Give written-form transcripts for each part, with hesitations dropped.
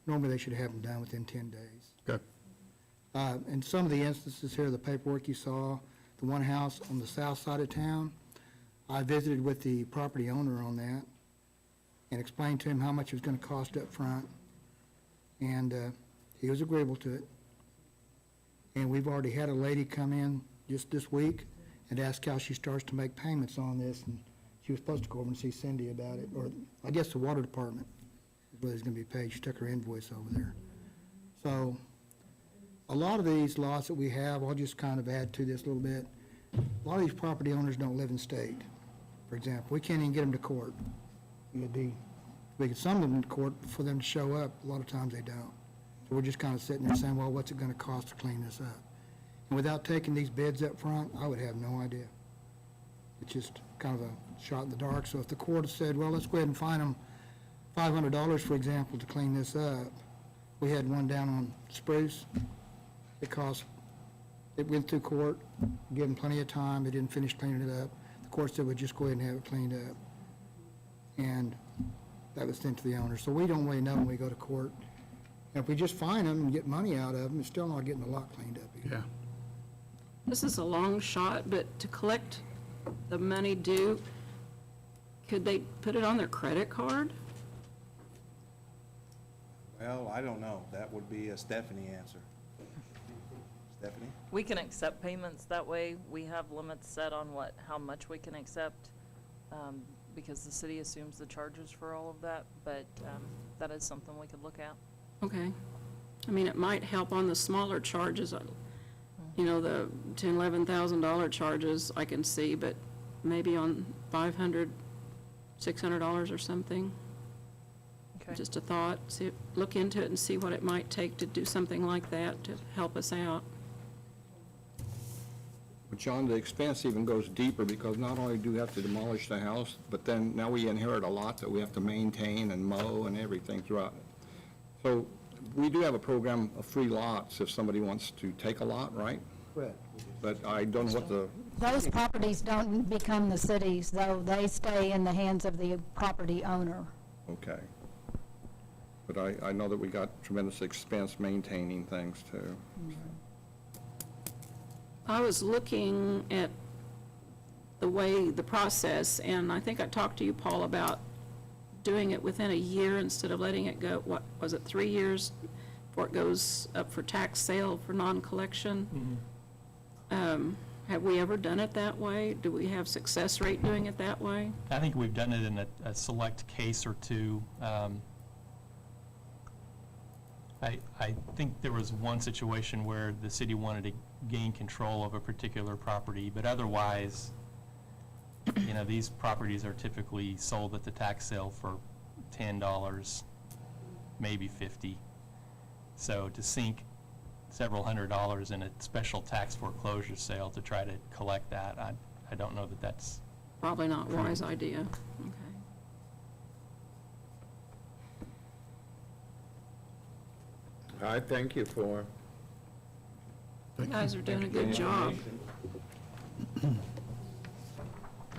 Normally, they should have them done within 10 days. Okay. In some of the instances here, the paperwork you saw, the one house on the south side of town, I visited with the property owner on that and explained to him how much it was going to cost up front, and he was agreeable to it. And we've already had a lady come in just this week and ask how she starts to make payments on this, and she was supposed to go over and see Cindy about it, or I guess the water department is where it's going to be paid. She took her invoice over there. So a lot of these lots that we have, I'll just kind of add to this a little bit. A lot of these property owners don't live in state. For example, we can't even get them to court. We could summon them to court for them to show up. A lot of times they don't. So we're just kind of sitting there saying, well, what's it going to cost to clean this up? And without taking these bids up front, I would have no idea. It's just kind of a shot in the dark. So if the court said, well, let's go ahead and fine them $500, for example, to clean this up. We had one down on Spruce. It went through court, gave them plenty of time. They didn't finish cleaning it up. The court said, we'll just go ahead and have it cleaned up. And that was sent to the owner. So we don't really know when we go to court. And if we just fine them and get money out of them, it's still not getting the lot cleaned up either. Yeah. This is a long shot, but to collect the money due, could they put it on their credit card? Well, I don't know. That would be a Stephanie answer. Stephanie? We can accept payments that way. We have limits set on how much we can accept, because the city assumes the charges for all of that, but that is something we could look at. Okay. I mean, it might help on the smaller charges, you know, the $10,000, $11,000 charges I can see, but maybe on $500, $600 or something. Okay. Just a thought, look into it and see what it might take to do something like that to help us out. But John, the expense even goes deeper because not only do we have to demolish the house, but then now we inherit a lot that we have to maintain and mow and everything throughout. So we do have a program of free lots if somebody wants to take a lot, right? Correct. But I don't know what the, Those properties don't become the city's, though. They stay in the hands of the property owner. okay. But I know that we got tremendous expense maintaining things too. I was looking at the process, and I think I talked to you, Paul, about doing it within a year instead of letting it go, what, was it 3 years before it goes up for tax sale for non-collection? Have we ever done it that way? Do we have success rate doing it that way? I think we've done it in a select case or two. I think there was one situation where the city wanted to gain control of a particular property, but otherwise, you know, these properties are typically sold at the tax sale for $10, maybe $50. So to sink several $100s in a special tax foreclosure sale to try to collect that, I don't know that that's... Probably not a wise idea. Okay. I thank you for You guys are doing a good job.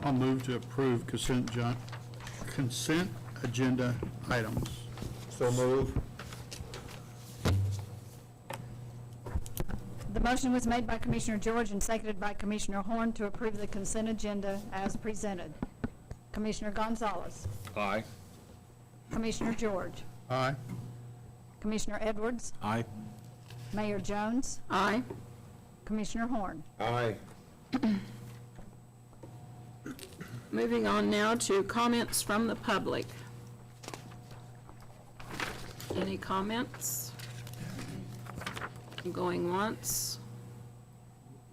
I'll move to approve consent agenda items. so move. The motion was made by Commissioner George and seconded by Commissioner Horn to approve the consent agenda as presented. Commissioner Gonzalez. Aye. Commissioner George. Aye. Commissioner Edwards. Aye. Mayor Jones. Aye. Commissioner Horn. Aye. Moving on now to comments from the public. Any comments? Going once?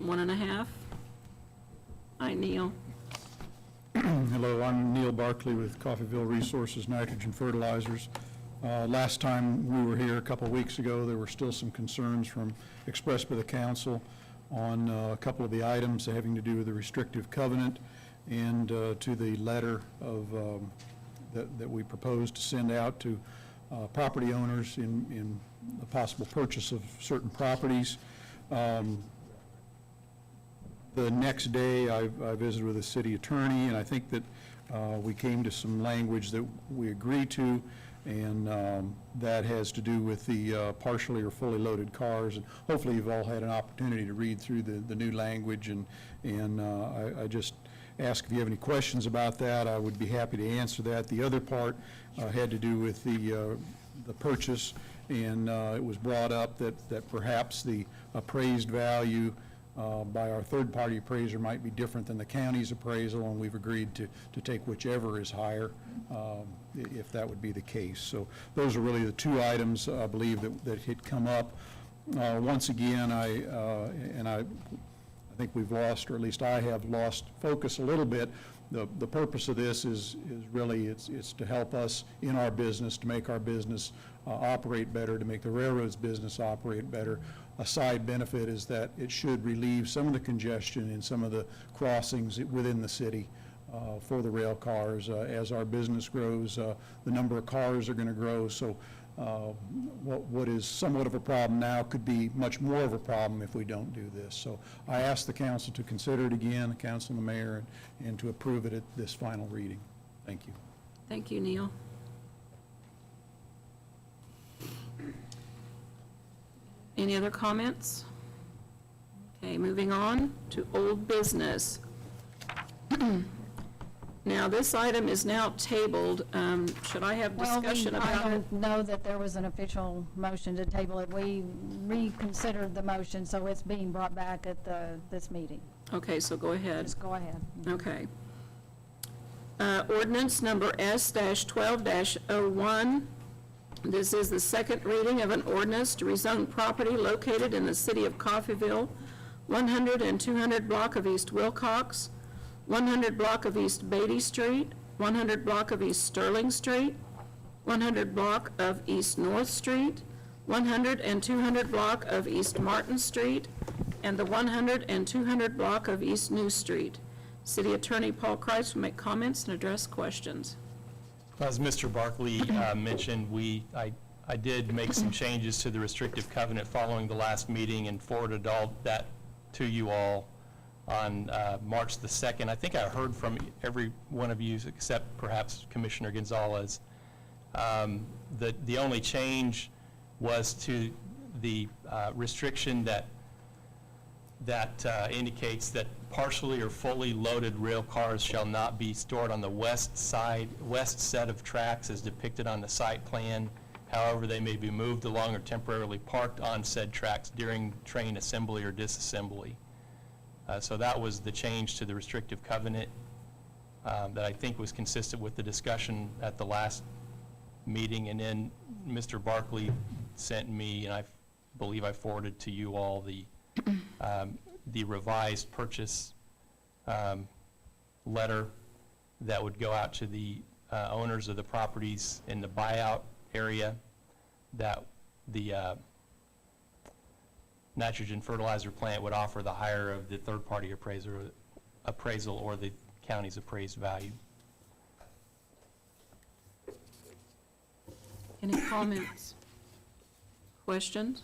1.5? Hi, Neil. Hello, I'm Neil Barkley with Coffeyville Resources Nitrogen Fertilizers. Last time we were here a couple of weeks ago, there were still some concerns expressed by the council on a couple of the items having to do with the restrictive covenant and to the letter of that we proposed to send out to property owners in the possible purchase of certain properties. The next day, I visited with the city attorney, and I think that we came to some language that we agreed to, and that has to do with the partially or fully loaded cars. And hopefully you've all had an opportunity to read through the new language, and I just ask if you have any questions about that. I would be happy to answer that. The other part had to do with the purchase, and it was brought up that perhaps the appraised value by our third-party appraiser might be different than the county's appraisal, and we've agreed to take whichever is higher, if that would be the case. So those are really the two items, I believe, that had come up. Once again, I think we've lost, or at least I have lost focus a little bit. The purpose of this is really, it's to help us in our business, to make our business operate better, to make the railroad's business operate better. A side benefit is that it should relieve some of the congestion in some of the crossings within the city for the rail cars. As our business grows, the number of cars are going to grow, so what is somewhat of a problem now could be much more of a problem if we don't do this. So I ask the council to consider it again, the council and the mayor, and to approve it at this final reading. Thank you. Thank you, Neil. Any other comments? Okay, moving on to old business. Now, this item is now tabled. Should I have discussion I about it? don't know that there was an official motion to table it. We reconsidered the motion, so it's being brought back at this meeting. Okay, so go ahead. Just go ahead. Okay. Ordinance number S-12-01. This is the second reading of an ordinance to rezone property located in the city of Coffeyville, 100 and 200 block of East Wilcox, 100 block of East Beatty Street, 100 block of East Sterling Street, 100 block of East North Street, 100 and 200 block of East Martin Street, and the 100 and 200 block of East New Street. City Attorney Paul Kreitz will make comments and address questions. As Mr. Barkley mentioned, I did make some changes to the restrictive covenant following the last meeting and forwarded all that to you all on March the 2nd. I think I heard from every one of you except perhaps Commissioner Gonzalez. The only change was to the restriction that indicates that partially or fully loaded rail cars shall not be stored on the west set of tracks as depicted on the site plan. However, they may be moved along or temporarily parked on said tracks during train assembly or disassembly. So that was the change to the restrictive covenant that I think was consistent with the discussion at the last meeting. And then Mr. Barkley sent me, and I believe I forwarded to you all the revised purchase letter that would go out to the owners of the properties in the buyout area that the nitrogen fertilizer plant would offer the higher of the third-party appraisal or the county's appraised value. Any comments? Questions?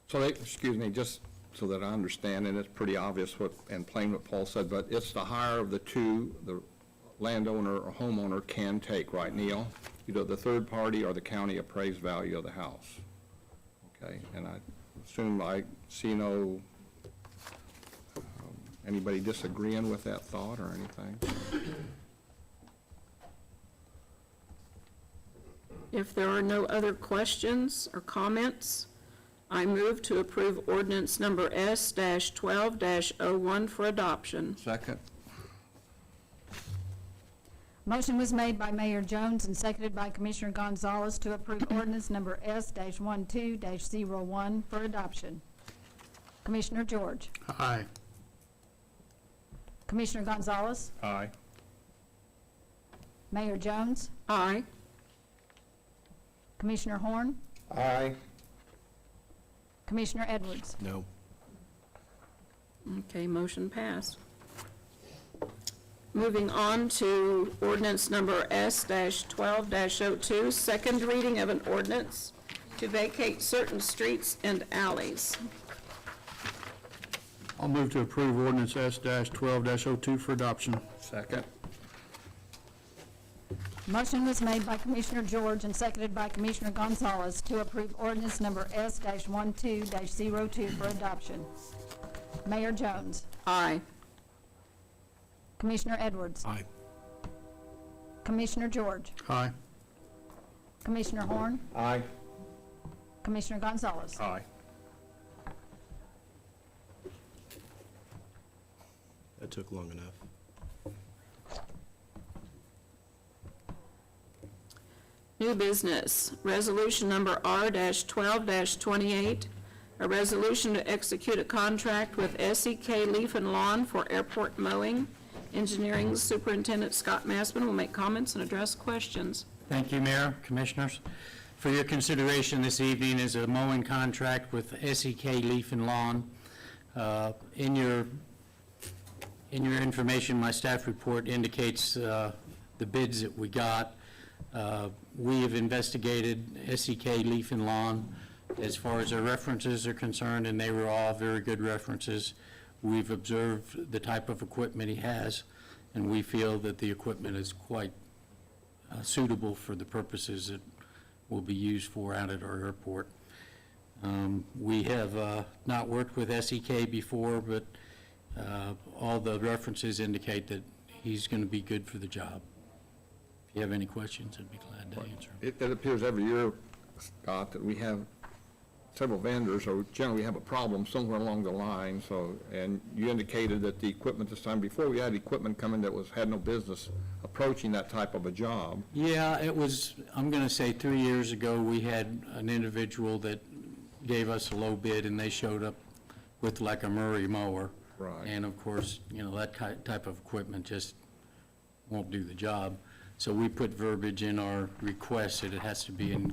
So excuse me, just so that I understand, and it's pretty obvious and plain what Paul said, but it's the higher of the two the landowner or homeowner can take, right, Neil? Either the third party or the county appraised value of the house. Okay, and I assume I see no, anybody disagreeing with that thought or anything? If there are no other questions or comments, I move to approve ordinance number S-12-01 for adoption. Second. Motion was made by Mayor Jones and seconded by Commissioner Gonzalez to approve ordinance number S-12-01 for adoption. Commissioner George. Aye. Commissioner Gonzalez. Aye. Mayor Jones. Aye. Commissioner Horn. Aye. Commissioner Edwards. No. Okay, motion passed. Moving on to ordinance number S-12-02, second reading of an ordinance to vacate certain streets and alleys. I'll move to approve ordinance S-12-02 for adoption. Second. Motion was made by Commissioner George and seconded by Commissioner Gonzalez to approve ordinance number S-12-02 for adoption. Mayor Jones. Aye. Commissioner Edwards. Aye. Commissioner George. Aye. Commissioner Horn. Aye. Commissioner Gonzalez. Aye. That took long enough. New business, resolution number R-12-28, a resolution to execute a contract with SEK Leaf and Lawn for airport mowing. Engineering Superintendent Scott Massman will make comments and address questions. Thank you, Mayor, Commissioners. For your consideration this evening is a mowing contract with SEK Leaf and Lawn. In your information, my staff report indicates the bids that we got. We have investigated SEK Leaf and Lawn as far as their references are concerned, and they were all very good references. We've observed the type of equipment he has, and we feel that the equipment is quite suitable for the purposes that will be used for out at our airport. We have not worked with SEK before, but all the references indicate that he's going to be good for the job. If you have any questions, I'd be glad to answer them. It appears every year, Scott, that we have several vendors, or generally we have a problem somewhere along the line, so, and you indicated that the equipment this time, before we had equipment coming that had no business approaching that type of a job. Yeah, it was, I'm going to say 3 years ago, we had an individual that gave us a low bid, and they showed up with like a Murray mower. Right. And of course, you know, that type of equipment just won't do the job. So we put verbiage in our request that it has to be in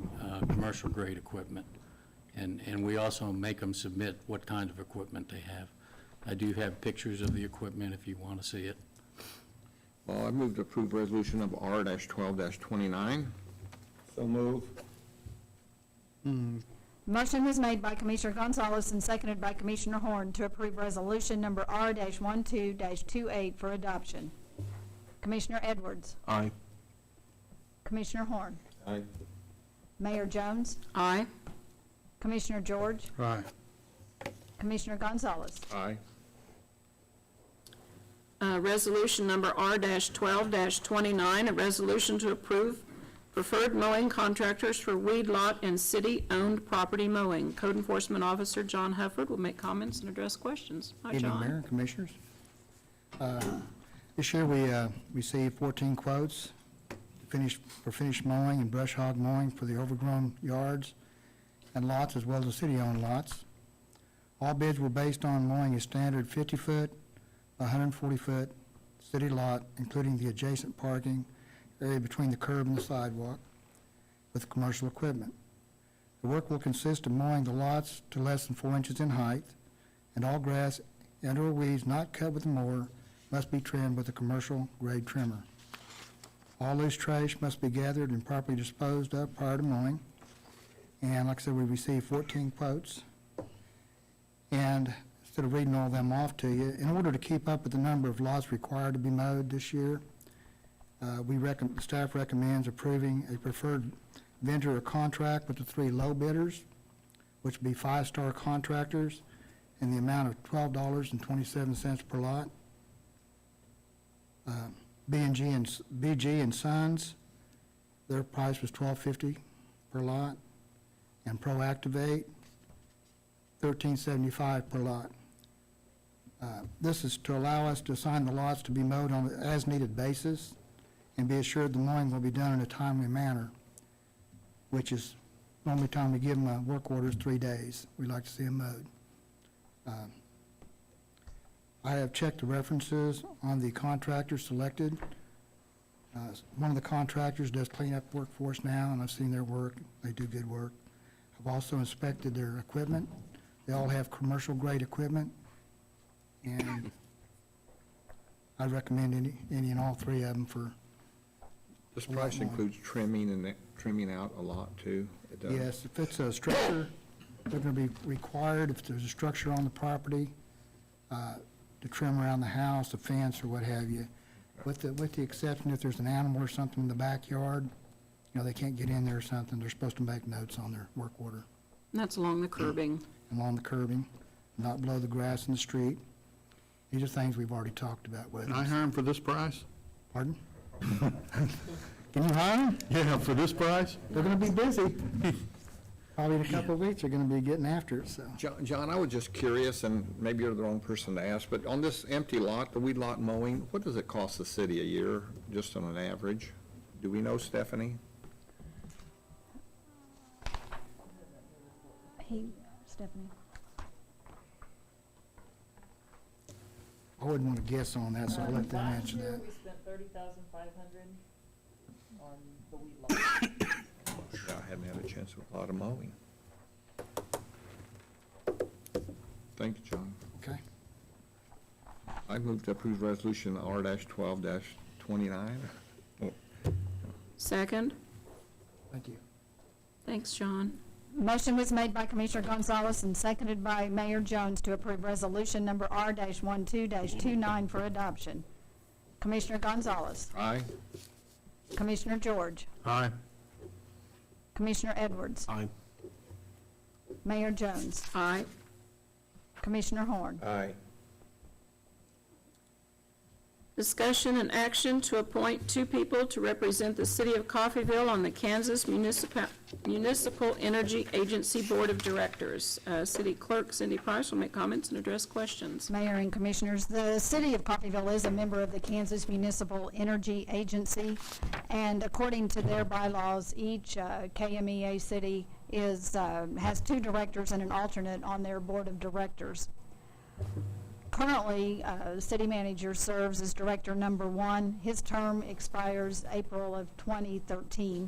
commercial grade equipment. And we also make them submit what kind of equipment they have. I do have pictures of the equipment if you want to see it. Well, I move to approve resolution of R-12-29. So move. Motion was made by Commissioner Gonzalez and seconded by Commissioner Horn to approve resolution number R-12-28 for adoption. Commissioner Edwards. Aye. Commissioner Horn. Aye. Mayor Jones. Aye. Commissioner George. Aye. Commissioner Gonzalez. Aye. Resolution number R-12-29, a resolution to approve preferred mowing contractors for weed lot and city-owned property mowing. Code Enforcement Officer John Hufford will make comments and address questions. Hi, Evening, John. Mayor and Commissioners. This year, we received 14 quotes for finished mowing and brush hog mowing for the overgrown yards and lots, as well as the city-owned lots. All bids were based on mowing a standard 50-foot, 140-foot city lot, including the adjacent parking area between the curb and the sidewalk, with commercial equipment. The work will consist of mowing the lots to less than 4 inches in height, and all grass and/or weeds not cut with a mower must be trimmed with a commercial-grade trimmer. All loose trash must be gathered and properly disposed of prior to mowing. And like I said, we received 14 quotes. And instead of reading all of them off to you, in order to keep up with the number of lots required to be mowed this year, staff recommends approving a preferred vendor or contract with the 3 low bidders, which would be 5-star contractors, in the amount of $12.27 per lot. BG and Sons, their price was $12.50 per lot, and Proactivate, $13.75 per lot. This is to allow us to assign the lots to be mowed on an as-needed basis and be assured the mowing will be done in a timely manner, which is normally time we give them a work order is 3 days. We like to see them mowed. I have checked the references on the contractors selected. One of the contractors does cleanup work for us now, and I've seen their work. They do good work. I've also inspected their equipment. They all have commercial-grade equipment, and I recommend any and all 3 of them for, This price includes trimming and trimming out a lot, too? It does? yes, if it's a structure, they're going to be required, if there's a structure on the property, to trim around the house, a fence, or what have you. with the exception if there's an animal or something in the backyard, they can't get in there or something, they're supposed to make notes on their work order. And that's along the curbing. Along the curbing, not blow the grass in the street. These are things we've already talked about with Can I them. hire them for this price? Pardon? Can you hire them? Yeah, for this price? They're gonna be busy. Probably in a couple of weeks, they're gonna be getting after it, so. John, I was just curious, and maybe you're the wrong person to ask, but on this empty lot, the weed lot mowing, what does it cost the city a year, just on an average? Do we know, Stephanie? Stephanie? I wouldn't wanna guess on that, so I'll let them answer that. we spent $30,500 on the weed lot. Yeah, I haven't had a chance with a lot of mowing. Thank you, John. Okay. I move to approve resolution R-12-29. Second? Thank you. Thanks, John. Motion was made by Commissioner Gonzalez and seconded by Mayor Jones to approve resolution number R-12-29 for adoption. Commissioner Gonzalez, Aye. Commissioner George, Aye. Commissioner Edwards, Aye. Mayor Jones, Aye. Commissioner Horn. Aye. Discussion and action to appoint 2 people to represent the city of Coffeyville on the Kansas Municipal Energy Agency Board of Directors. City Clerk Cindy Price will make comments and address questions. Mayor and Commissioners, the city of Coffeyville is a member of the Kansas Municipal Energy Agency, and according to their bylaws, each KMEA city has 2 directors and an alternate on their board of directors. Currently, the city manager serves as director number 1. His term expires April of 2013.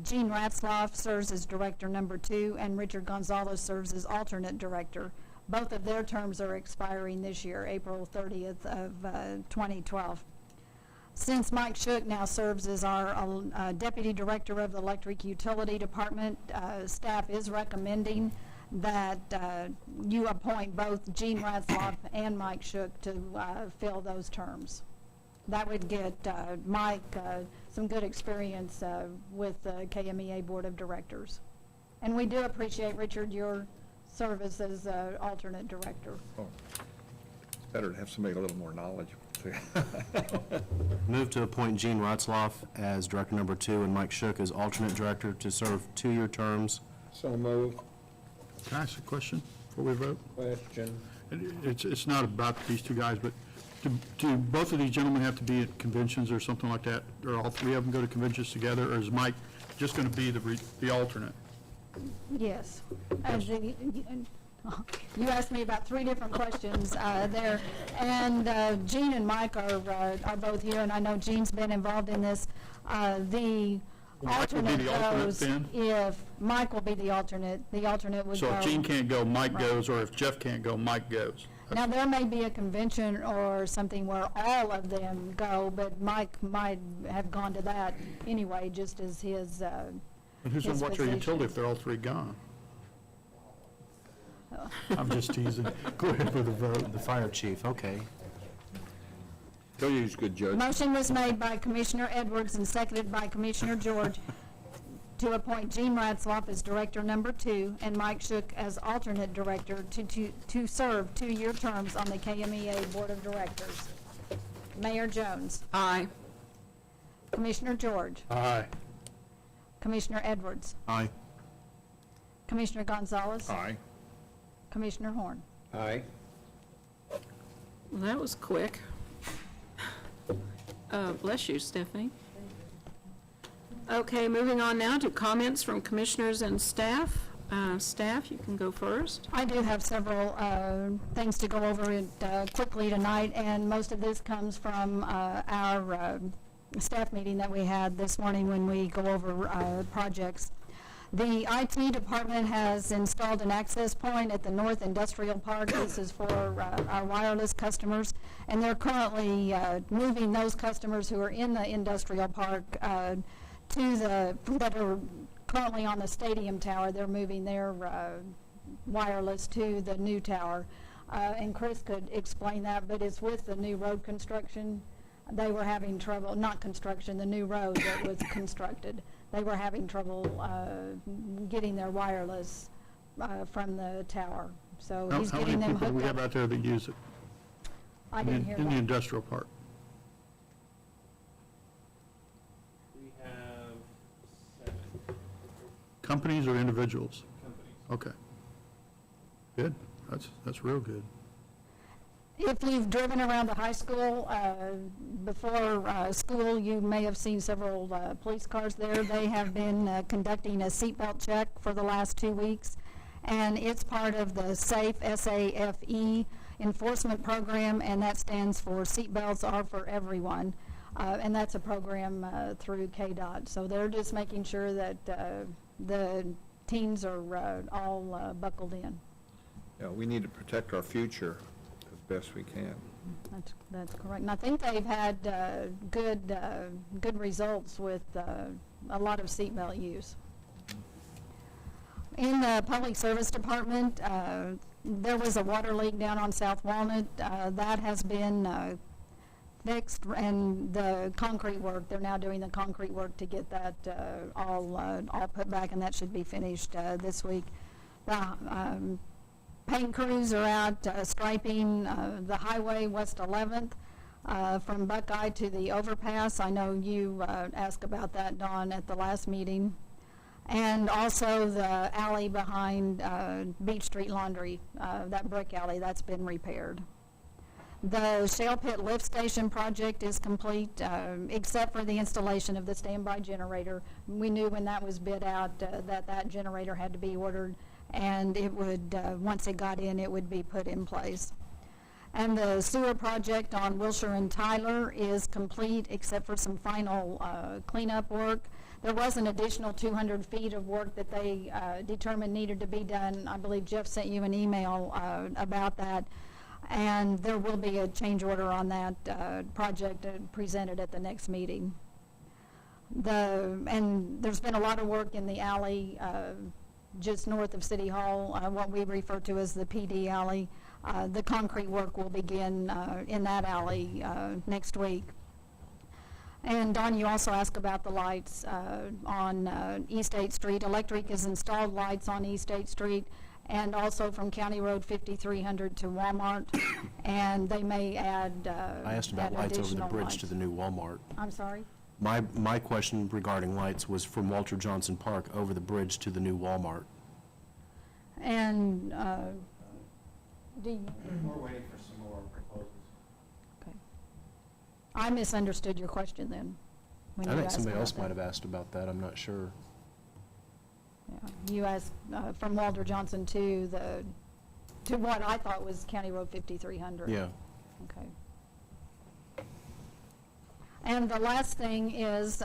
Gene Ratzloff serves as director number 2, and Richard Gonzalez serves as alternate director. Both of their terms are expiring this year, April 30th of 2012. Since Mike Shook now serves as our deputy director of the electric utility department, staff is recommending that you appoint both Gene Ratzloff and Mike Shook to fill those terms. That would get Mike some good experience with the KMEA Board of Directors. And we do appreciate, Richard, your service as alternate director. It's better to have somebody with a little more knowledge. Move to appoint Gene Ratzloff as director number 2 and Mike Shook as alternate director to serve 2-year terms. So moved. Can I ask a question before we vote? Question. It's not about these 2 guys, but do both of these gentlemen have to be at conventions or something like that? Or all 3 of them go to conventions together, or is Mike just going to be the alternate? Yes. You asked me about 3 different questions there, and Gene and Mike are both here, and I know Gene's been involved in this. The Mike will be alternate the alternate goes then? if Mike will be the alternate would go. So if Gene can't go, Mike Right. goes, or if Jeff can't go, Mike goes? Now, there may be a convention or something where all of them go, but Mike might have gone to that anyway, just as his And who's going his to watch our position. utility if they're all 3 gone? I'm just teasing. Go ahead with the vote. The fire chief, okay. He'll use good judgment. Motion was made by Commissioner Edwards and seconded by Commissioner George to appoint Gene Ratzloff as director number 2 and Mike Shook as alternate director to serve 2-year terms on the KMEA Board of Directors. Mayor Jones. Aye. Commissioner George. Aye. Commissioner Edwards. Aye. Commissioner Gonzalez. Aye. Commissioner Horn. Aye. Well, that was quick. Bless you, Stephanie. Okay, moving on now to comments from commissioners and staff. Staff, you can go first. I do have several things to go over quickly tonight, and most of this comes from our staff meeting that we had this morning when we go over projects. The IT department has installed an access point at the North Industrial Park. This is for our wireless customers, and they're currently moving those customers who are in the industrial park that are currently on the stadium tower. They're moving their wireless to the new tower. And Chris could explain that, but it's with the new road construction they were having trouble, not construction, the new road that was constructed. They were having trouble getting their wireless from the tower. So he's getting them How many people do we hooked have up. out there that use it? I didn't hear In the that. industrial park? We have 7 Companies or individuals? companies. Okay. Good. That's real good. If you've driven around the high school before school, you may have seen several police cars there. They have been conducting a seatbelt check for the last 2 weeks, and it's part of the SAFE, S-A-F-E, enforcement program, and that stands for Seatbelts Are for Everyone. And that's a program through KDOT. So they're just making sure that the teens are all buckled in. Yeah, we need to protect our future as best we can. That's correct. And I think they've had good results with a lot of seatbelt use. In the Public Service Department, there was a water leak down on South Walnut. That has been fixed, and the concrete work, they're now doing the concrete work to get that all put back, and that should be finished this week. Paint crews are out striping the highway West 11th from Buckeye to the overpass. I know you asked about that, Dawn, at the last meeting. And also the alley behind Beach Street Laundry, that brick alley, that's been repaired. The Shale Pit Lift Station project is complete, except for the installation of the standby generator. We knew when that was bid out that generator had to be ordered, and it would, once it got in, it would be put in place. And the sewer project on Wilshire and Tyler is complete, except for some final cleanup work. There was an additional 200 feet of work that they determined needed to be done. I believe Jeff sent you an email about that. And there will be a change order on that project presented at the next meeting. And there's been a lot of work in the alley just north of City Hall, what we refer to as the PD alley. The concrete work will begin in that alley next week. And Don, you also asked about the lights on East 8th Street. Electric has installed lights on East 8th Street and also from County Road 5300 to Walmart, and they may add I asked about lights over the additional bridge lights. to the new Walmart. I'm sorry? My question regarding lights was from Walter Johnson Park over the bridge to the new Walmart. And do you, We're waiting for some more proposals. okay. I misunderstood your question then. when I you think asked somebody about else that. might have asked about that, I'm not sure. Yeah. You asked from Walter Johnson to what I thought was County Road 5300. Yeah. Okay. And the last thing is,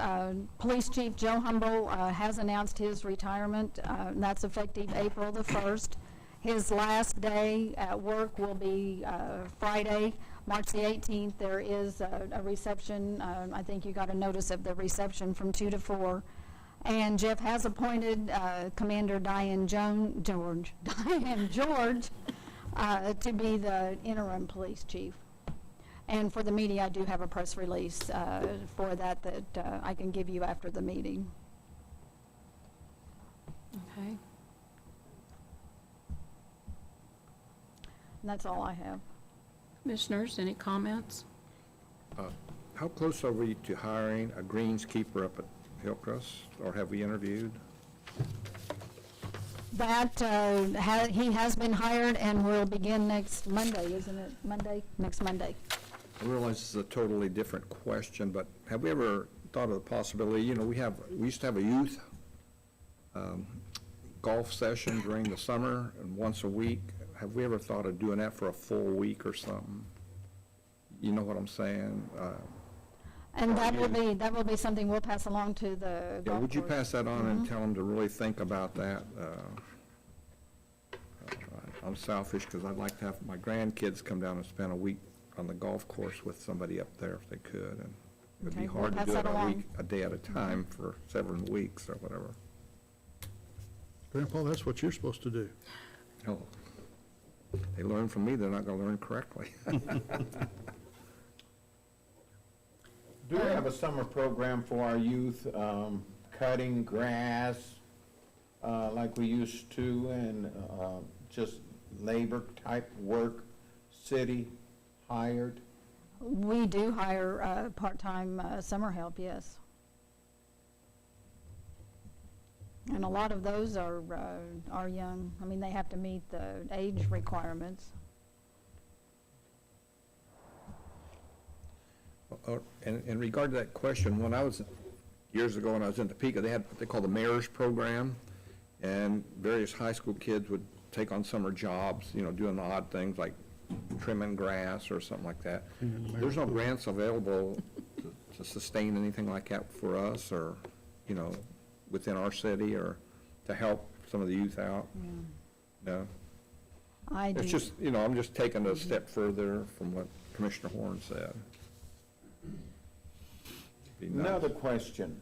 Police Chief Joe Humble has announced his retirement, and that's effective April the 1st. His last day at work will be Friday, March the 18th. There is a reception. I think you got a notice of the reception from 2 to 4. And Jeff has appointed Commander Diane George to be the interim police chief. And for the meeting, I do have a press release for that I can give you after the meeting. Okay. And that's all I have. Commissioners, any comments? How close are we to hiring a greenskeeper up at Hillcrest, or have we interviewed? That, he has been hired and will begin next Monday, isn't it? Monday? Next Monday. I realize this is a totally different question, but have we ever thought of the possibility, you know, we used to have a youth golf session during the summer and once a week. Have we ever thought of doing that for a full week or something? You know what I'm saying? And that will be something we'll pass along to the Yeah, golf would you course. pass that on and tell them to really think about that? I'm selfish because I'd like to have my grandkids come down and spend a week on the golf course with somebody up there if they could. And it'd be Okay, we'll hard to pass do it that along. a day at a time for 7 weeks or whatever. Grandpa, that's what you're supposed to do. No. They learn from me, they're not going to learn correctly. Do we have a summer program for our youth, cutting grass, like we used to, and, just labor-type work, city hired? We do hire part-time summer help, yes. And a lot of those are young. I mean, they have to meet the age requirements. In regard to that question, when I was, years ago when I was in Topeka, they had what they call the mayor's program, and various high school kids would take on summer jobs, you know, doing odd things like trimming grass or something like that. There's no grants available to sustain anything like that for us, or, you know, within our city, or to help some of the youth out? No? I do. It's just, you know, I'm just taking it a step further from what Commissioner Horn said. Be nice. Another question,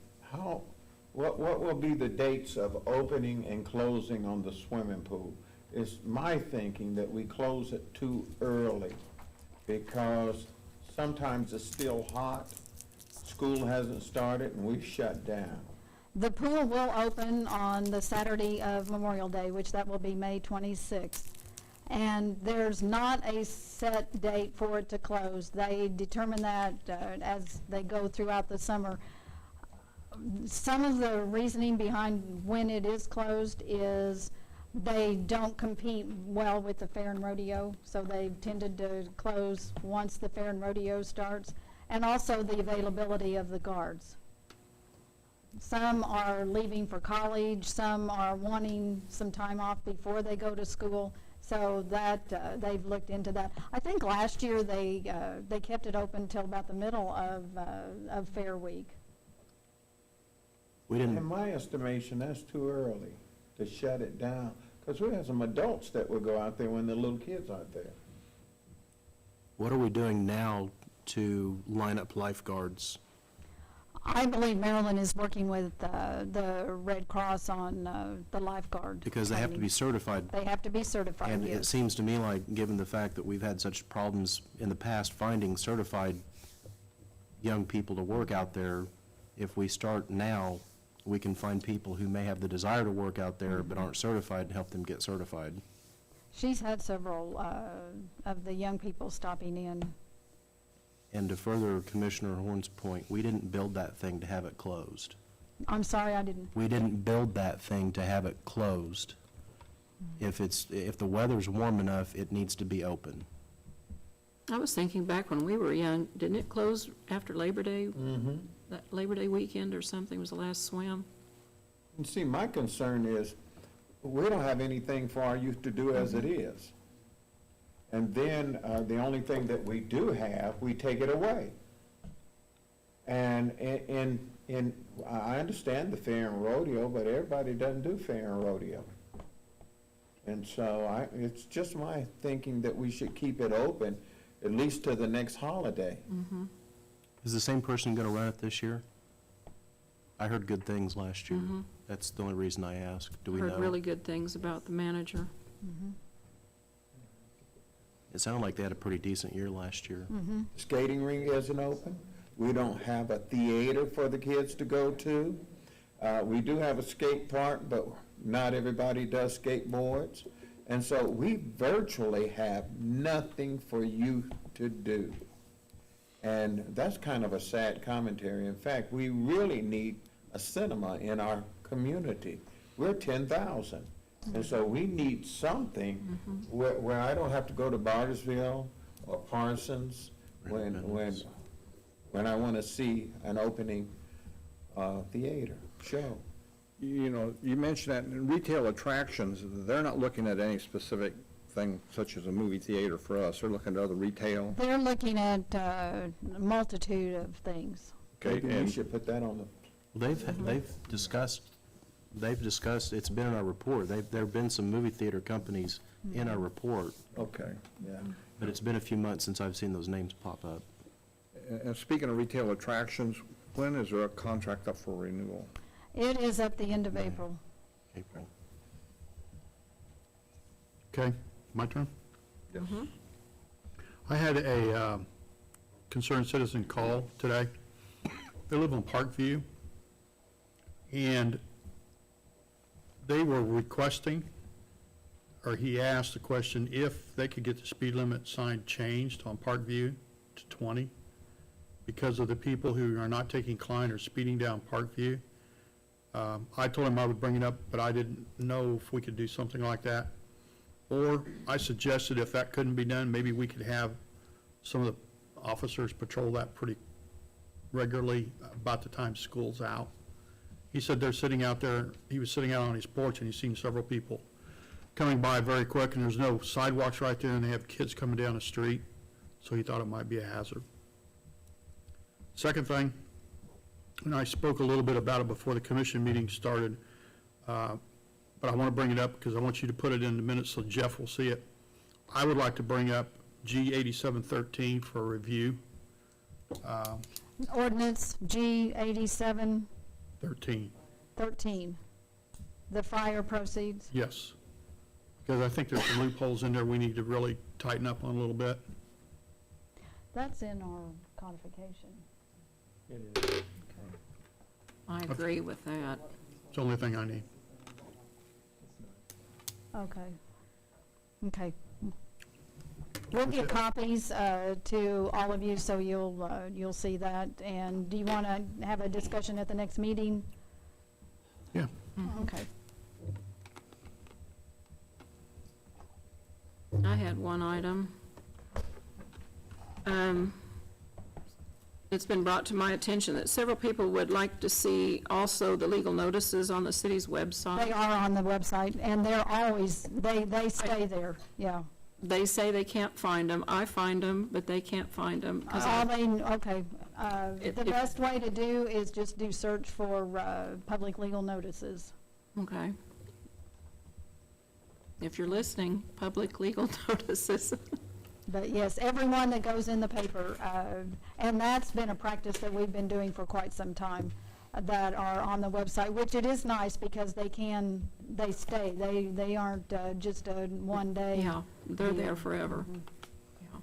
what will be the dates of opening and closing on the swimming pool? It's my thinking that we close it too early, because sometimes it's still hot, school hasn't started, and we shut down. The pool will open on the Saturday of Memorial Day, which that will be May 26th. And there's not a set date for it to close. They determine that as they go throughout the summer. Some of the reasoning behind when it is closed is they don't compete well with the fair and rodeo, so they've tended to close once the fair and rodeo starts, and also the availability of the guards. Some are leaving for college, some are wanting some time off before they go to school, so that, they've looked into that. I think last year they kept it open till about the middle of Fair Week. We didn't. In my estimation, that's too early to shut it down, because we have some adults that will go out there when the little kids aren't there. What are we doing now to line up lifeguards? I believe Maryland is working with the Red Cross on the lifeguard. Because they have to be training. certified. They have to be certified, And it yes. seems to me like, given the fact that we've had such problems in the past finding certified young people to work out there, if we start now, we can find people who may have the desire to work out there but aren't certified and help them get certified. She's had several of the young people stopping in. And to further Commissioner Horn's point, we didn't build that thing to have it closed. I'm sorry, I didn't. We didn't build that thing to have it closed. If the weather's warm enough, it needs to be open. I was thinking back when we were young, didn't it close after Labor Day? That Labor Day weekend or something was the last swim? And see, my concern is, we don't have anything for our youth to do as it is. And then, the only thing that we do have, we take it away. And I understand the fair and rodeo, but everybody doesn't do fair and rodeo. And so it's just my thinking that we should keep it open, at least to the next holiday. Is the same person going to run it this year? I heard good things last year. That's the only reason I asked. Do we know? Heard really good things about the manager. It sounded like they had a pretty decent year last year. Skating rink isn't open. We don't have a theater for the kids to go to. We do have a skate park, but not everybody does skateboards. And so we virtually have nothing for youth to do. And that's kind of a sad commentary. In fact, we really need a cinema in our community. We're 10,000. And so we need something where I don't have to go to Bartlesville or Parsons when I want to see an opening theater show. You know, you mentioned that in retail attractions, they're not looking at any specific thing such as a movie theater for us. They're looking at other retail. They're looking at a multitude of things. Okay, Maybe we and should put that on the, They've discussed, it's been in our report. There have been some movie theater companies in our report, okay. yeah. but it's been a few months since I've seen those names pop up. And speaking of retail attractions, when is our contract up for renewal? It is up the end of April. April. Okay, my turn? Yes. I had a concerned citizen call today they live on Parkview, and they were requesting, or he asked the question, if they could get the speed limit sign changed on Parkview to 20, because of the people who are not taking Klein or speeding down Parkview. I told him I would bring it up, but I didn't know if we could do something like that. Or I suggested if that couldn't be done, maybe we could have some of the officers patrol that pretty regularly about the time school's out. He said they're sitting out there, he was sitting out on his porch, and he's seen several people coming by very quick, and there's no sidewalks right there, and they have kids coming down the street, so he thought it might be a hazard. Second thing, and I spoke a little bit about it before the commission meeting started, but I want to bring it up because I want you to put it in the minutes so Jeff will see it. I would like to bring up G 8713 for review. Ordinance G 8713, 13, the fire proceeds. yes. Because I think there's some loopholes in there we need to really tighten up on a little bit. That's in our codification. I agree with that. It's the only thing I need. Okay. Okay. We'll get copies to all of you, so you'll see that. And do you want to have a discussion at the next meeting? Yeah. Okay. I had one item. It's been brought to my attention that several people would like to see also the legal notices on the city's website. They are on the website, and they're always, they stay there, yeah. They say they can't find them. I find them, but they can't find them. Okay. If- The best way to do is just do search for public legal notices. Okay. If you're listening, public legal notices. But yes, everyone that goes in the paper, and that's been a practice that we've been doing for quite some time, that are on the website, which it is nice because they stay. They aren't just a one day. Yeah, they're there forever. Yeah.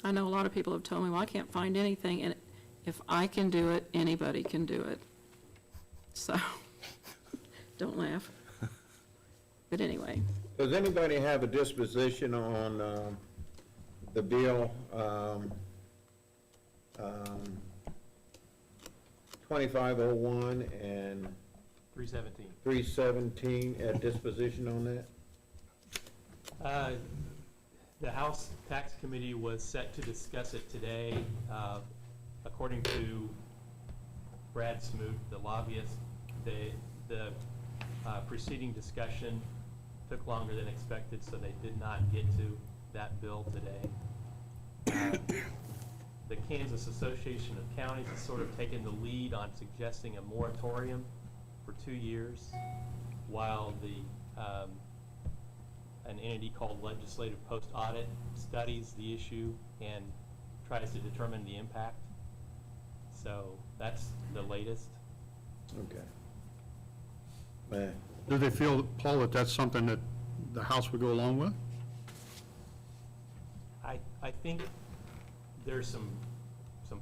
I know a lot of people have told me, well, I can't find anything, and if I can do it, anybody can do it. So, don't laugh. But anyway. Does anybody have a disposition on the bill 2501 and 317. 317 at disposition on that? The House Tax Committee was set to discuss it today. According to Brad Smoot, the lobbyist, the preceding discussion took longer than expected, so they did not get to that bill today. The Kansas Association of Counties has sort of taken the lead on suggesting a moratorium for 2 years, while an entity called Legislative Post Audit studies the issue and tries to determine the impact. So that's the latest. Okay. Man. Do they feel, Paul, that that's something that the House would go along with? I think there's some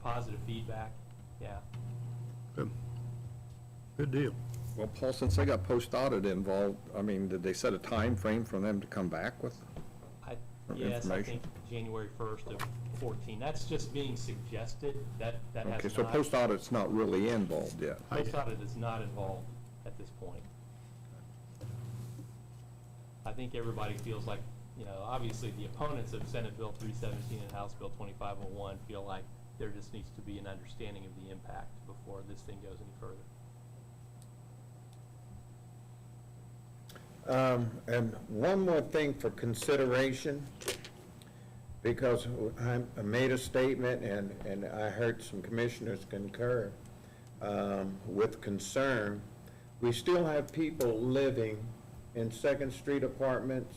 positive feedback, yeah. Good. Good deal. Well, Paul, since they got post-audit involved, I mean, did they set a time frame for them to come back with? Yes, I information. think January 1st of 14. That's just being suggested. That has not. Okay, so post-audit's not really involved yet. Post-audit is not involved at this point. I think everybody feels like, obviously the opponents of Senate Bill 317 and House Bill 2501 feel like there just needs to be an understanding of the impact before this thing goes any further. And one more thing for consideration, because I made a statement and I heard some commissioners concur with concern. We still have people living in Second Street apartments,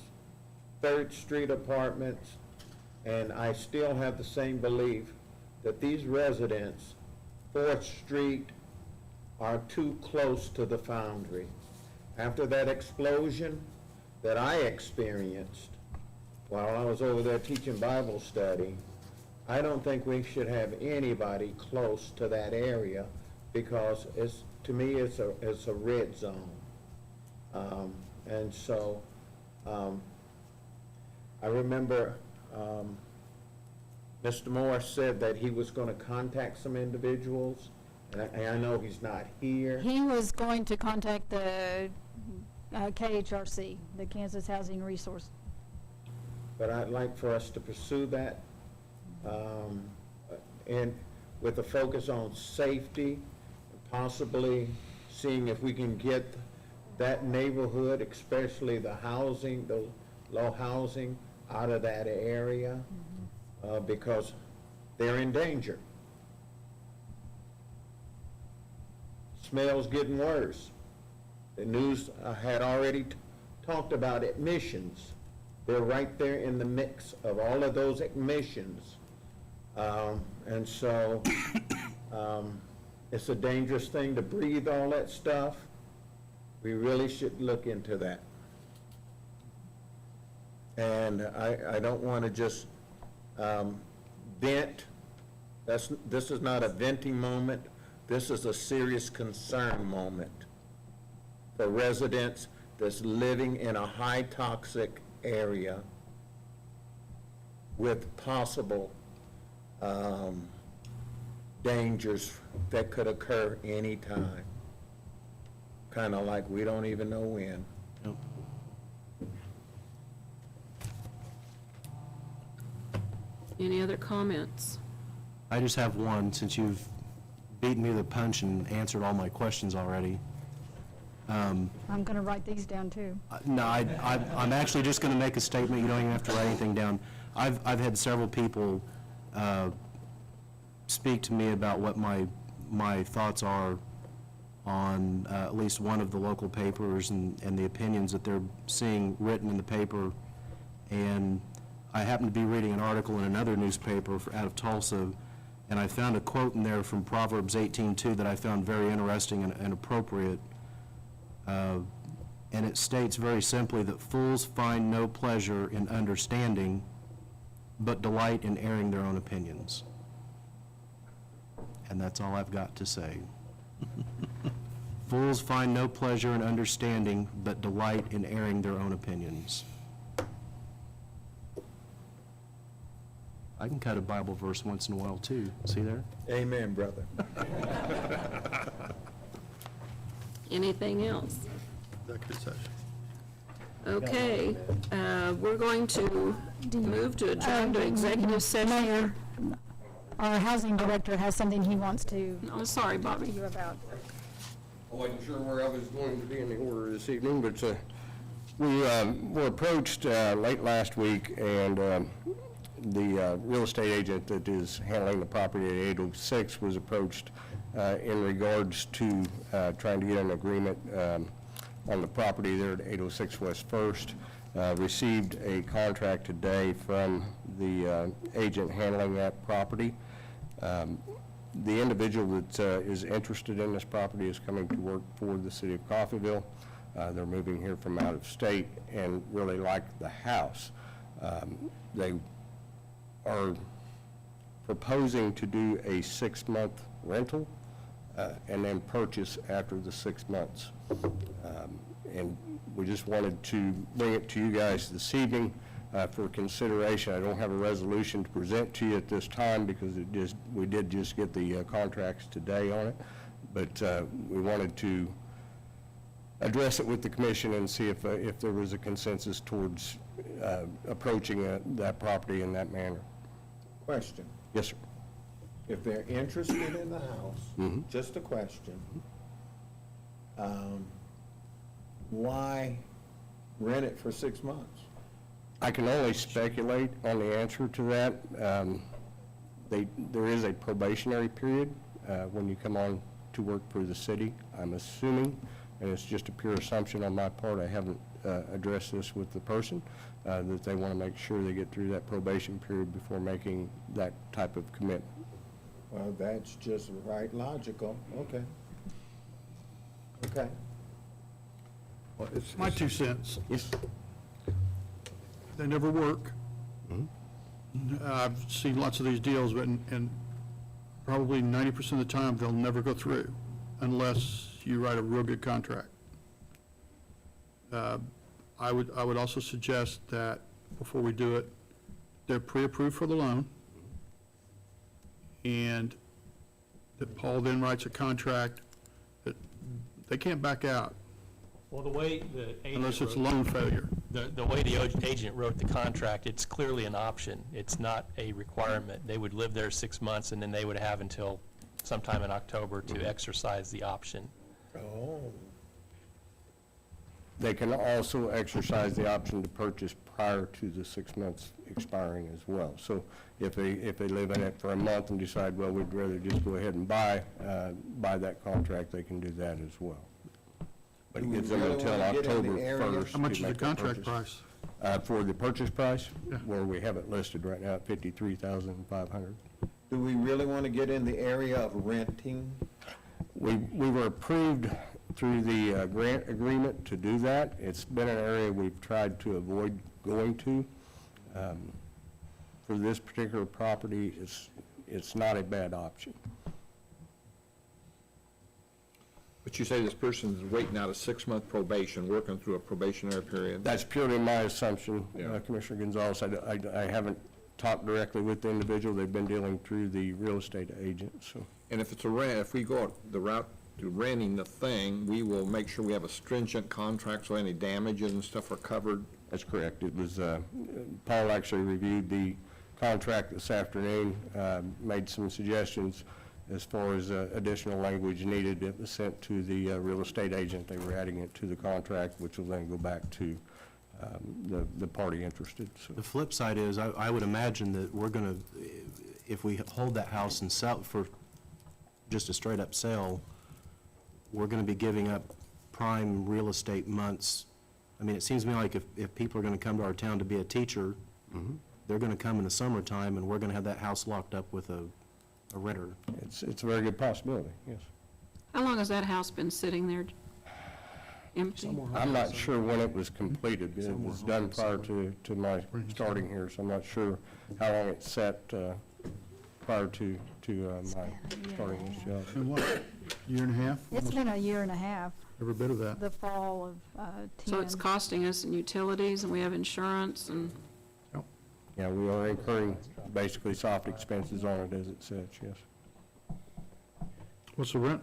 Third Street apartments, and I still have the same belief that these residents, Fourth Street, are too close to the foundry. After that explosion that I experienced while I was over there teaching Bible study, I don't think we should have anybody close to that area because to me, it's a red zone. And so, I remember, Mr. Morris said that he was gonna contact some individuals, and I know he's not here. He was going to contact the KHRC, the Kansas Housing Resource. But I'd like for us to pursue that, and with a focus on safety, possibly seeing if we can get that neighborhood, especially the housing, the low housing, out of that area, because they're in danger. Smell's getting worse. The news had already talked about emissions. They're right there in the mix of all of those emissions. And so, it's a dangerous thing to breathe all that stuff. We really should look into that. And I don't want to just vent. This is not a venting moment. This is a serious concern moment for residents that's living in a high toxic area with possible dangers that could occur anytime. Kind of like we don't even know when. Any other comments? I just have one, since you've beaten me to the punch and answered all my questions already. I'm going to write these down, too. No, I'm actually just going to make a statement. You don't even have to write anything down. I've had several people speak to me about what my thoughts are on at least one of the local papers and the opinions that they're seeing written in the paper. And I happened to be reading an article in another newspaper out of Tulsa, and I found a quote in there from Proverbs 18:2 that I found very interesting and appropriate. And it states very simply that fools find no pleasure in understanding, but delight in airing their own opinions. And that's all I've got to say. Fools find no pleasure in understanding, but delight in airing their own opinions. I can cut a Bible verse once in a while, too. See there? Amen, brother. Anything else? Okay, we're going to move to adjourn to executive session. Mayor, our housing director has something he wants to I'm sorry, talk to Bobby. you about. I wasn't sure where I was going to be in the order this evening, but we were approached late last week, and the real estate agent that is handling the property at 806 was approached in regards to trying to get an agreement on the property there at 806 West First. Received a contract today from the agent handling that property. The individual that is interested in this property is coming to work for the city of Coffeyville. They're moving here from out of state and really like the house. They are proposing to do a 6-month rental and then purchase after the 6 months. And we just wanted to bring it to you guys this evening for consideration. I don't have a resolution to present to you at this time because we did just get the contracts today on it, but we wanted to address it with the commission and see if there was a consensus towards approaching that property in that manner. Question. Yes, sir. If they're interested in the house, just a question, why rent it for 6 months? I can only speculate on the answer to that. There is a probationary period when you come on to work for the city, I'm assuming, and it's just a pure assumption on my part. I haven't addressed this with the person, that they want to make sure they get through that probation period before making that type of commitment. Well, that's just right logical. Okay. Okay. Well, it's my 2 cents. Yes. They never work. I've seen lots of these deals, but, and probably 90% of the time, they'll never go through unless you write a real good contract. I would also suggest that before we do it, they're pre-approved for the loan, and that Paul then writes a contract that they can't back out Well, the way the unless it's loan failure. The way the agent wrote the contract, it's clearly an option. It's not a requirement. They would live there 6 months, and then they would have until sometime in October to exercise the option. Oh. They can also exercise the option to purchase prior to the 6 months expiring as well. So if they live in it for a month and decide, well, we'd rather just go ahead and buy that contract, they can do that as well. But it gives them really until wanna get in the October area? 1st. How much to is the make contract purchase. price? For the purchase price, Yeah. where we have it listed right now at $53,500. Do we really want to get in the area of renting? We were approved through the grant agreement to do that. It's been an area we've tried to avoid going to. For this particular property, it's not a bad option. But you say this person is waiting out a 6-month probation, working through a probationary period? That's purely my assumption, Yeah. Commissioner Gonzalez. I haven't talked directly with the individual. They've been dealing through the real estate agent, so. And if it's a rent, if we go the route to renting the thing, we will make sure we have a stringent contract so any damages and stuff are covered. That's correct. It was, Paul actually reviewed the contract this afternoon, made some suggestions as far as additional language needed. It was sent to the real estate agent. They were adding it to the contract, which will then go back to the party interested, so. The flip side is, I would imagine that we're gonna, if we hold that house and sell for just a straight-up sale, we're gonna be giving up prime real estate months. I mean, it seems to me like if people are gonna come to our town to be a teacher, they're gonna come in the summertime, and we're gonna have that house locked up with a renter. It's a very good possibility, yes. How long has that house been sitting there empty? I'm not sure when it was completed. It was done prior to my starting here, so I'm not sure how long it sat prior to my starting this job. In what, year and a half? It's been a year and a half, Every bit of that. the fall of 10. So it's costing us in utilities, and we have insurance, and, Yeah, we are incurring basically soft expenses on it as it sits, yes. What's the rent?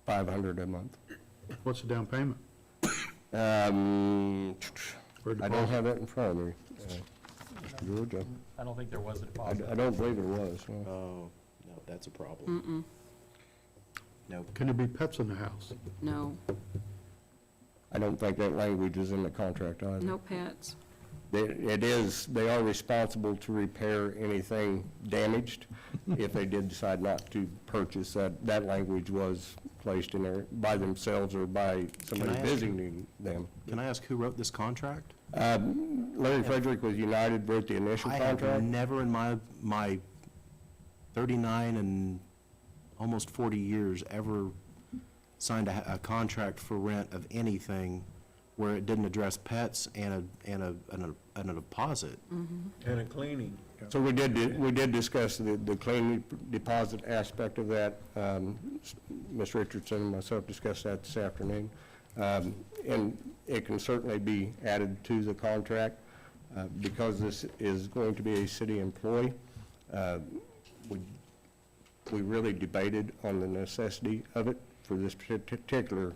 $500 a month. What's the down payment? Or I don't have that in front of me, Mr. George. I don't think there was a deposit. I don't believe there was, no. Oh, no, that's a problem. Can there be pets in the house? no, I don't think that language is in the contract either. no pets. It is, they are responsible to repair anything damaged if they did decide not to purchase. That language was placed in there by themselves or by somebody Can I ask you- visiting them. Can I ask who wrote this contract? Larry Frederick with United wrote the initial I have contract. never in my 39 and almost 40 years ever signed a contract for rent of anything where it didn't address pets and a deposit. And a cleaning. So we did discuss the cleaning deposit aspect of that. Ms. Richardson and myself discussed that this afternoon. And it can certainly be added to the contract. Because this is going to be a city employee, we really debated on the necessity of it for this particular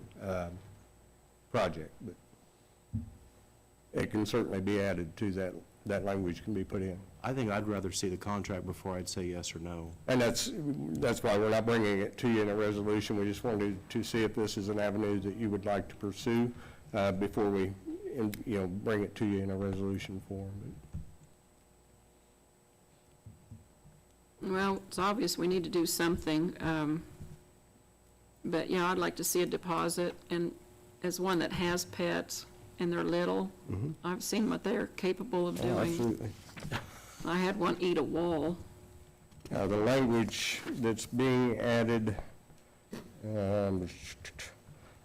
project. But it can certainly be added to that language can be put in. I think I'd rather see the contract before I'd say yes or no. And that's why we're not bringing it to you in a resolution. We just wanted to see if this is an avenue that you would like to pursue before we, bring it to you in a resolution form. Well, it's obvious we need to do something, but, I'd like to see a deposit, and as one that has pets, and they're little, I've seen what they're capable of Oh, doing. absolutely. I had one eat a wall. The language that's being added,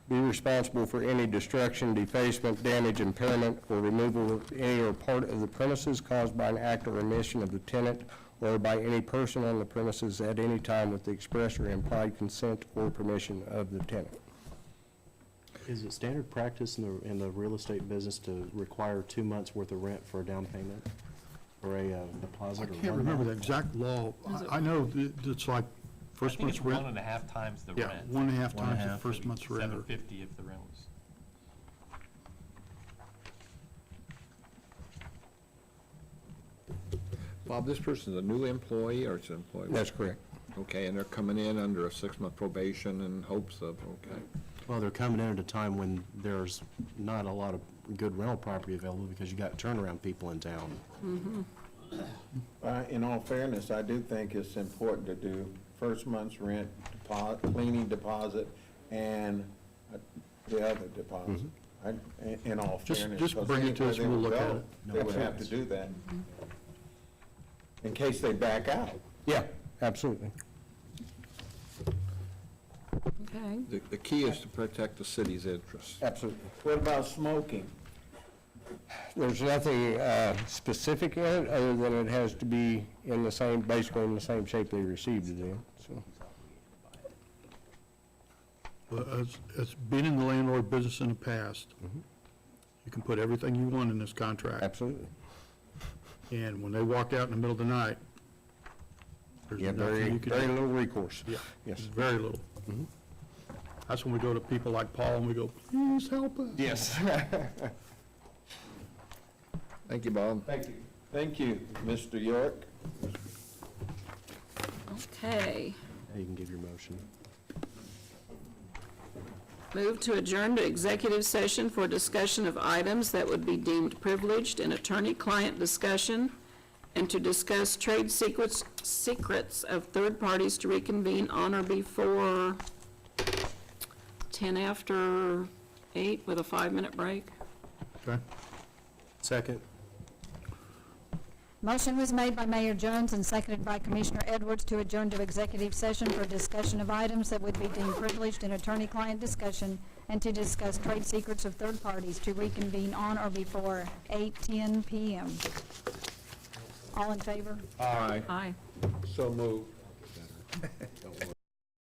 be responsible for any destruction, defacement, damage, impairment, or removal of any or part of the premises caused by an act or omission of the tenant or by any person on the premises at any time with the express or implied consent or permission of the tenant. Is it standard practice in the real estate business to require 2 months' worth of rent for a down payment or a deposit? I or can't one remember month? the exact law. I know that it's like I first think month's it's rent. 1.5 times the Yeah, rent. 1.5 One and a times the half. first month's rent. or- $750 if the rent was. Bob, this person's a new employee or it's an employee? That's correct. Okay, and they're coming in under a 6-month probation in hopes of, okay. Well, they're coming in at a time when there's not a lot of good rental property available because you got turnaround people in town. In all fairness, I do think it's important to do first month's rent, cleaning deposit, and the other deposit. In all Just- fairness. just 'cause bring it to anywhere us they and we'll would look at go, it. They would have to do that. In case they back out. Yeah, absolutely. Okay. The key is to protect the city's interests. Absolutely. What about smoking? There's nothing specific in it, other than it has to be in the same, basically in the same shape they received it in, so. Well, it's been in the landlord business in the past. You can put everything you want in this contract, Absolutely. and when they walk out in the middle of the night, there's Yeah, nothing very, you can very do. little recourse. Yeah, Yes. very little. That's when we go to people like Paul and we go, please help us. Yes. Thank you, Bob. Thank you. Thank you, Mr. York. Okay. Now you can give your motion. Move to adjourn to executive session for discussion of items that would be deemed privileged in attorney-client discussion, and to discuss trade secrets of third parties to reconvene on or before 10 after 8 with a 5-minute break. Okay. Second. Motion was made by Mayor Jones and seconded by Commissioner Edwards to adjourn to executive session for discussion of items that would be deemed privileged in attorney-client discussion and to discuss trade secrets of third parties to reconvene on or before 8:10 p.m. All in favor? Aye. Aye. So moved.